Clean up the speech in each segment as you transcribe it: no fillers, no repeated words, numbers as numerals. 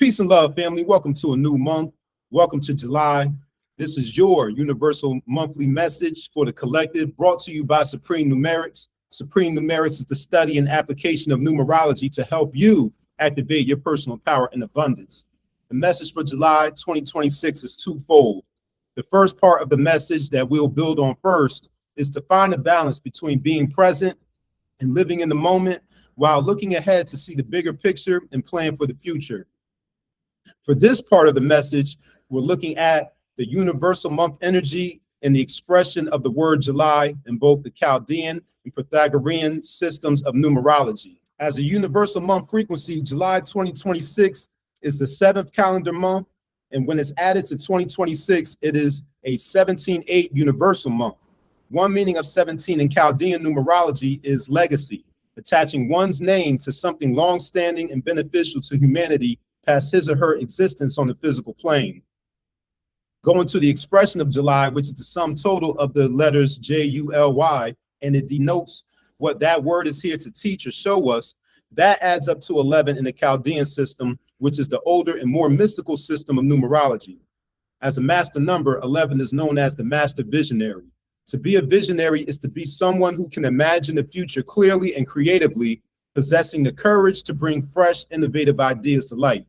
Peace and love, family. Welcome to a new month. Welcome to July. This is your universal monthly message for the collective, brought to you by Supreme Numerics. Supreme Numerics is the study and application of numerology to help you activate your personal power and abundance. The message for July 2026 is twofold. The first part of the message that we'll build on first is to find a balance between being present and living in the moment while looking ahead to see the bigger picture and plan for the future. For this part of the message, we're looking at the universal month energy and the expression of the word July in both the Chaldean and Pythagorean systems of numerology. As a universal month frequency, July 2026 is the 7th calendar month, and when it's added to 2026, it is a 17-8 universal month. One meaning of 17 in Chaldean numerology is legacy, attaching one's name to something long-standing and beneficial to humanity past his or her existence on the physical plane. Going to the expression of July, which is the sum total of the letters J-U-L-Y, and it denotes what that word is here to teach or show us, that adds up to 11 in the Chaldean system, which is the older and more mystical system of numerology. As a master number, 11 is known as the master visionary. To be a visionary is to be someone who can imagine the future clearly and creatively, possessing the courage to bring fresh, innovative ideas to life.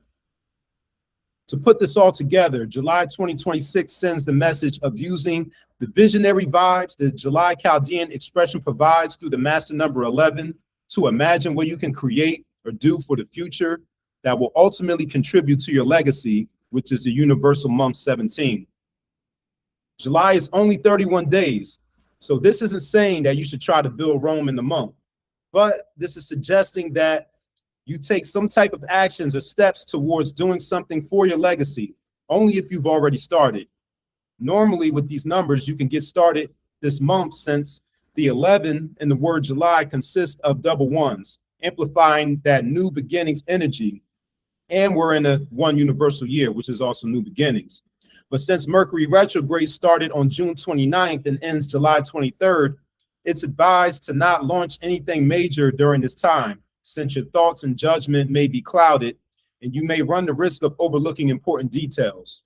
To put this all together, July 2026 sends the message of using the visionary vibes that July Chaldean expression provides through the master number 11 to imagine what you can create or do for the future that will ultimately contribute to your legacy, which is the universal month 17. July is only 31 days, so this isn't saying that you should try to build Rome in the month, but this is suggesting that you take some type of actions or steps towards doing something for your legacy, only if you've already started. Normally with these numbers, you can get started this month since the 11 in the word July consists of double ones, amplifying that new beginnings energy. And we're in a one universal year, which is also new beginnings. But since Mercury retrograde started on June 29th and ends July 23rd, it's advised to not launch anything major during this time, since your thoughts and judgment may be clouded and you may run the risk of overlooking important details.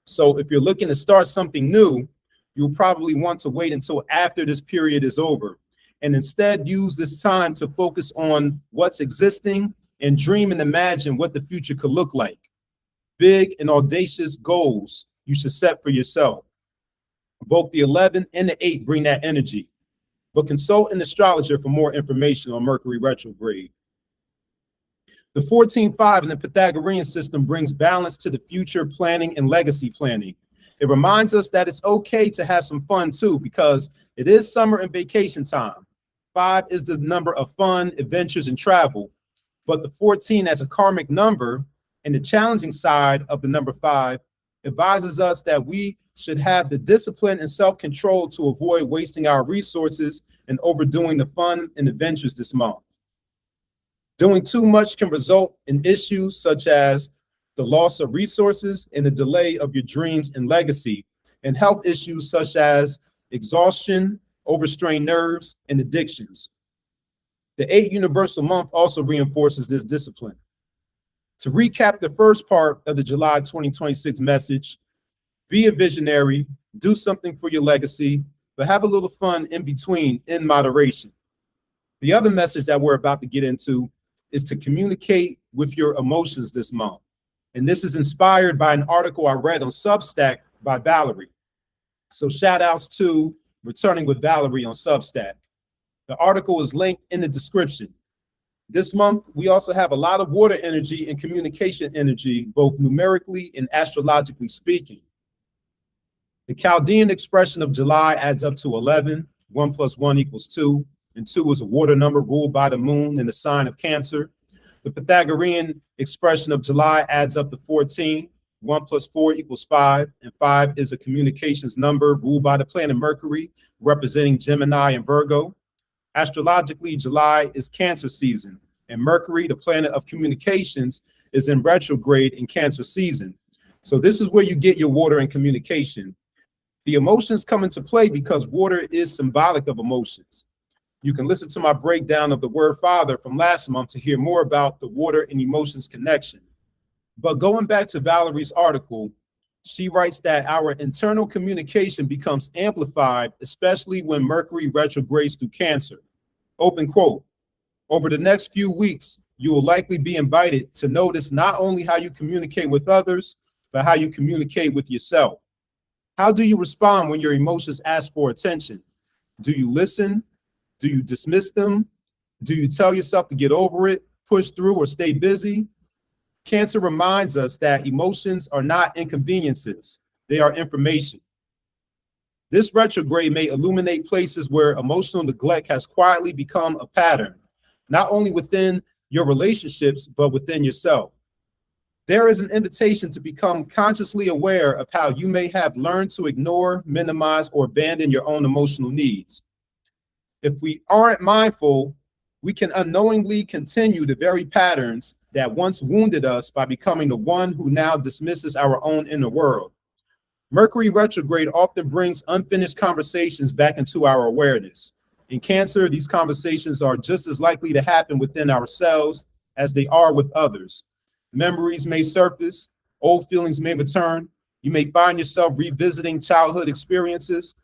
So if you're looking to start something new, you'll probably want to wait until after this period is over and instead use this time to focus on what's existing and dream and imagine what the future could look like. Big and audacious goals you should set for yourself. Both the 11 and the 8 bring that energy. But consult an astrologer for more information on Mercury retrograde. The 14-5 in the Pythagorean system brings balance to the future planning and legacy planning. It reminds us that it's okay to have some fun too, because it is summer and vacation time. 5 is the number of fun, adventures, and travel. But the 14 as a karmic number and the challenging side of the number 5 advises us that we should have the discipline and self-control to avoid wasting our resources and overdoing the fun and adventures this month. Doing too much can result in issues such as the loss of resources and the delay of your dreams and legacy, and health issues such as exhaustion, overstrained nerves, and addictions. The 8 universal month also reinforces this discipline. To recap the first part of the July 2026 message, be a visionary, do something for your legacy, but have a little fun in between in moderation. The other message that we're about to get into is to communicate with your emotions this month. And this is inspired by an article I read on Substack by Valerie. So shout outs to Returning with Valerie on Substack. The article is linked in the description. This month, we also have a lot of water energy and communication energy, both numerically and astrologically speaking. The Chaldean expression of July adds up to 11. 1 + 1 = 2, and 2 is a water number ruled by the moon in the sign of Cancer. The Pythagorean expression of July adds up to 14. 1 + 4 = 5, and 5 is a communications number ruled by the planet Mercury, representing Gemini and Virgo. Astrologically, July is Cancer season, and Mercury, the planet of communications, is in retrograde in Cancer season. So this is where you get your water and communication. The emotions come into play because water is symbolic of emotions. You can listen to my breakdown of the word father from last month to hear more about the water and emotions connection. But going back to Valerie's article, she writes that our internal communication becomes amplified, especially when Mercury retrogrades through Cancer. Open quote. Over the next few weeks, you will likely be invited to notice not only how you communicate with others, but how you communicate with yourself. How do you respond when your emotions ask for attention? Do you listen? Do you dismiss them? Do you tell yourself to get over it, push through, or stay busy? Cancer reminds us that emotions are not inconveniences. They are information. This retrograde may illuminate places where emotional neglect has quietly become a pattern, not only within your relationships, but within yourself. There is an invitation to become consciously aware of how you may have learned to ignore, minimize, or abandon your own emotional needs. If we aren't mindful, we can unknowingly continue the very patterns that once wounded us by becoming the one who now dismisses our own inner world. Mercury retrograde often brings unfinished conversations back into our awareness. In Cancer, these conversations are just as likely to happen within ourselves as they are with others. Memories may surface, old feelings may return. You may find yourself revisiting childhood experiences,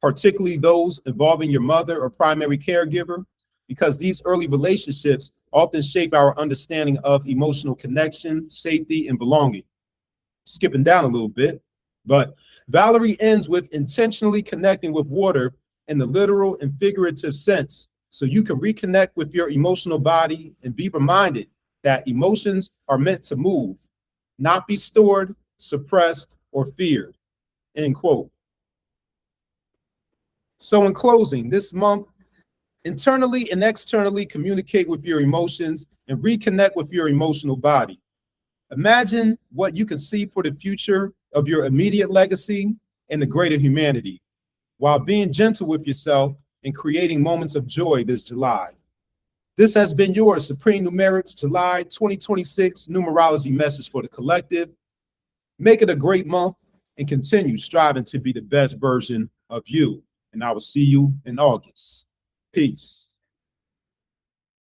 particularly those involving your mother or primary caregiver, because these early relationships often shape our understanding of emotional connection, safety, and belonging. Skipping down a little bit, but Valerie ends with intentionally connecting with water in the literal and figurative sense, so you can reconnect with your emotional body and be reminded that emotions are meant to move, not be stored, suppressed, or feared, end quote. So in closing, this month, internally and externally communicate with your emotions and reconnect with your emotional body. Imagine what you can see for the future of your immediate legacy and the greater humanity, while being gentle with yourself and creating moments of joy this July. This has been your Supreme Numerics July 2026 numerology message for the collective. Make it a great month and continue striving to be the best version of you. And I will see you in August. Peace.